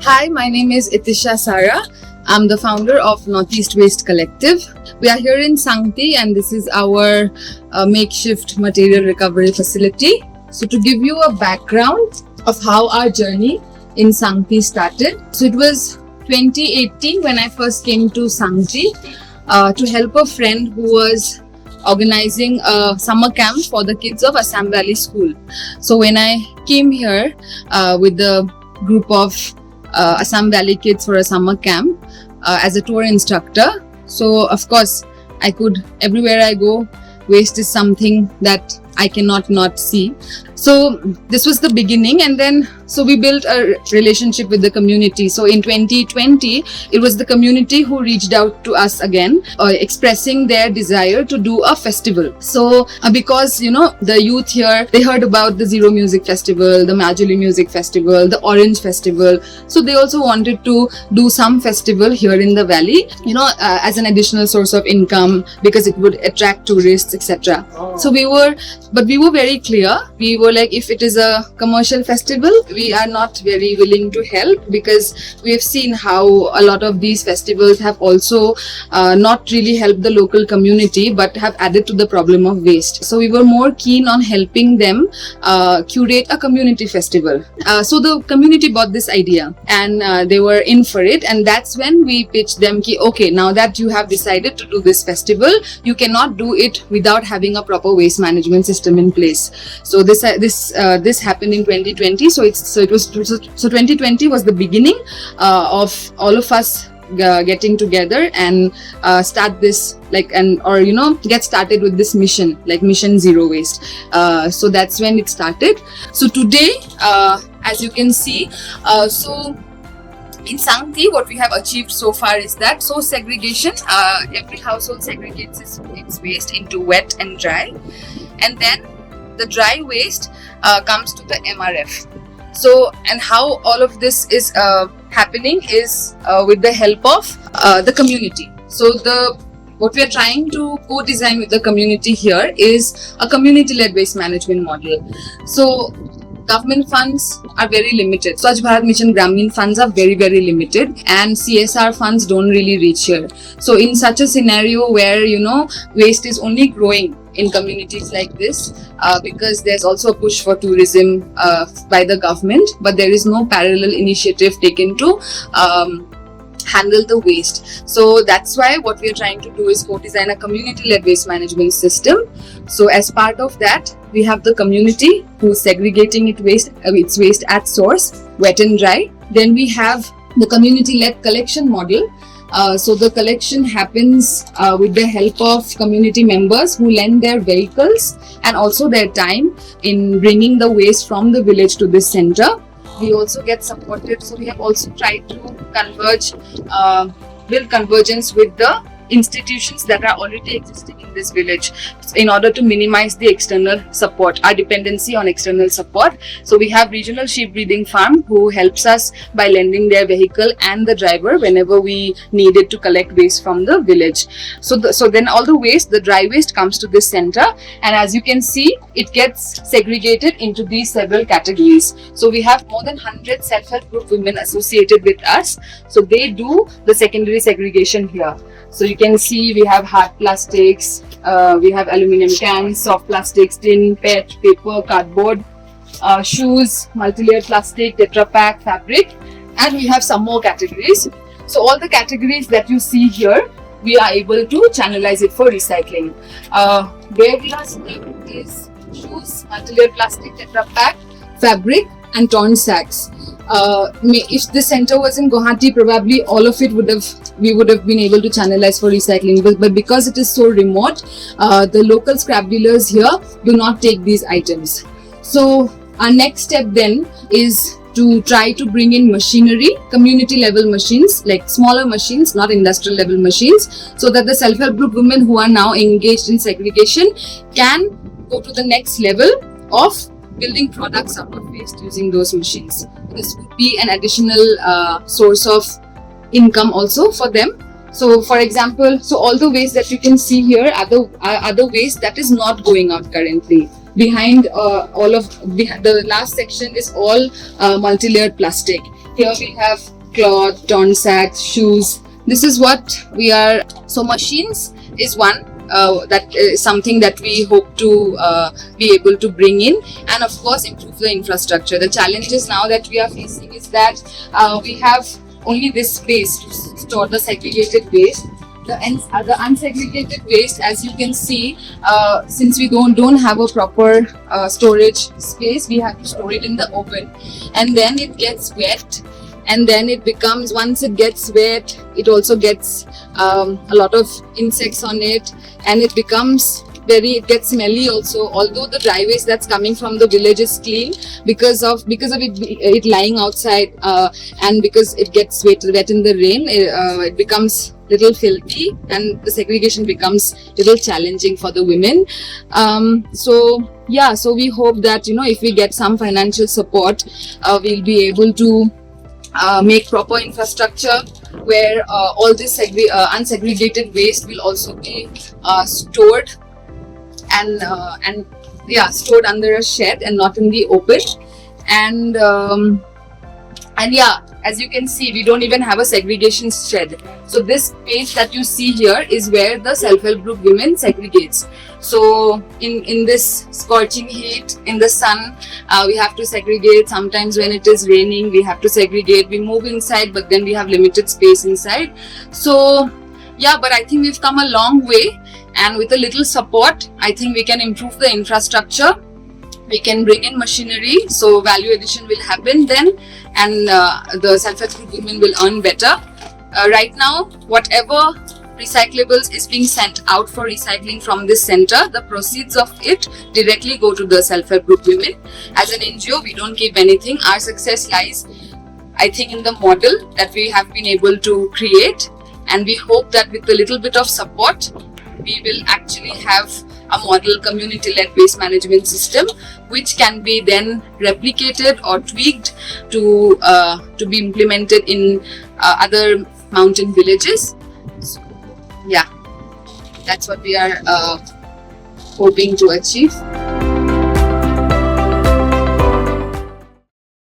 Hi, my name is Itisha Sara. I'm the founder of Northeast Waste Collective. We are here in Sangti and this is our makeshift material recovery facility. So to give you a background of how our journey in Sangti started. So it was 2018 when I first came to Sangti to help a friend who was organizing a summer camp for the kids of Assam Valley School. So when I came here with the group of Assam Valley kids for a summer camp as a tour instructor. So of course I could, everywhere I go, waste is something that I cannot not see. So this was the beginning, and then so we built a relationship with the community. So in 2020, it was the community who reached out to us again, expressing their desire to do a festival. So because the youth here, they heard about the Zero Music Festival, the Majuli Music Festival, the Orange Festival. So they also wanted to do some festival here in the valley, as an additional source of income because it would attract tourists, etc. So we were very clear. We were like, if it is a commercial festival, we are not very willing to help, because we have seen how a lot of these festivals have also not really helped the local community but have added to the problem of waste. So we were more keen on helping them curate a community festival. So the community bought this idea and they were in for it, and that's when we pitched them, okay, now that you have decided to do this festival, you cannot do it without having a proper waste management system in place. So this happened in 2020. So 2020 was the beginning of all of us getting together and start this get started with this mission, like Mission Zero Waste. So that's when it started. So today, as you can see, in Sangti, what we have achieved so far is that segregation, every household segregates its waste into wet and dry, and then the dry waste comes to the MRF. So, and how all of this is happening is with the help of the community. So what we are trying to co-design with the community here is a community-led waste management model. So government funds are very limited. Swachh Bharat Mission Gramin funds are very, very limited, and CSR funds don't really reach here. So in such a scenario where, waste is only growing in communities like this, because there's also a push for tourism by the government, but there is no parallel initiative taken to handle the waste. So that's why what we are trying to do is co-design a community-led waste management system. So as part of that, we have the community who's segregating its waste at source, wet and dry. Then we have the community-led collection model. So the collection happens with the help of community members who lend their vehicles and also their time in bringing the waste from the village to this center. We also get supported, so we have also tried to build convergence with the institutions that are already existing in this village in order to minimize the external support, our dependency on external support. So we have Regional Sheep Breeding Farm who helps us by lending their vehicle and the driver whenever we needed to collect waste from the village. So then all the waste, the dry waste, comes to this center, and as you can see, it gets segregated into these several categories. So we have more than 100 self-help group women associated with us. So they do the secondary segregation here. So you can see we have hard plastics, we have aluminum cans, soft plastics, tin, PET, paper, cardboard, shoes, multi-layered plastic, Tetra Pak, fabric, and we have some more categories. So all the categories that you see here, we are able to channelize it for recycling. Where we are seeing is shoes, multi-layered plastic, Tetra Pak, fabric, and torn sacks. If the center was in Guwahati, probably all of it we would have been able to channelize for recycling, but because it is so remote, the local scrap dealers here do not take these items. So our next step then is to try to bring in machinery, community level machines, like smaller machines, not industrial level machines, so that the self-help group women who are now engaged in segregation can go to the next level of building products out of waste using those machines. This would be an additional source of income also for them. So for example, all the waste that you can see here are the waste that is not going out currently. Behind the last section is all multi-layered plastic. Here we have cloth, torn sacks, shoes. This is what we are. So machines is one. That is something that we hope to be able to bring in, and of course improve the infrastructure. The challenges now that we are facing is that we have only this space to store the segregated waste. The unsegregated waste, as you can see, since we don't have a proper storage space, we have to store it in the open, and then it gets wet. And then it becomes, once it gets wet, it also gets a lot of insects on it, and it becomes it gets smelly also. Although the dry waste that's coming from the village is clean, because of it lying outside, and because it gets wet in the rain, it becomes little filthy, and the segregation becomes little challenging for the women. So we hope that if we get some financial support, we'll be able to make proper infrastructure where all this unsegregated waste will also be stored and stored under a shed and not in the open. And as you can see, we don't even have a segregation shed. So this space that you see here is where the self-help group women segregates. So in this scorching heat, in the sun, we have to segregate. Sometimes when it is raining, we have to segregate. We move inside, but then we have limited space inside. So but I think we've come a long way, and with a little support, I think we can improve the infrastructure. We can bring in machinery, so value addition will happen then, and the self-help group women will earn better. Right now, whatever recyclables is being sent out for recycling from this center, the proceeds of it directly go to the self-help group women. As an NGO, we don't keep anything. Our success lies, I think, in the model that we have been able to create, and we hope that with a little bit of support, we will actually have a model community-led waste management system, which can be then replicated or tweaked to be implemented in other mountain villages. So, that's what we are hoping to achieve.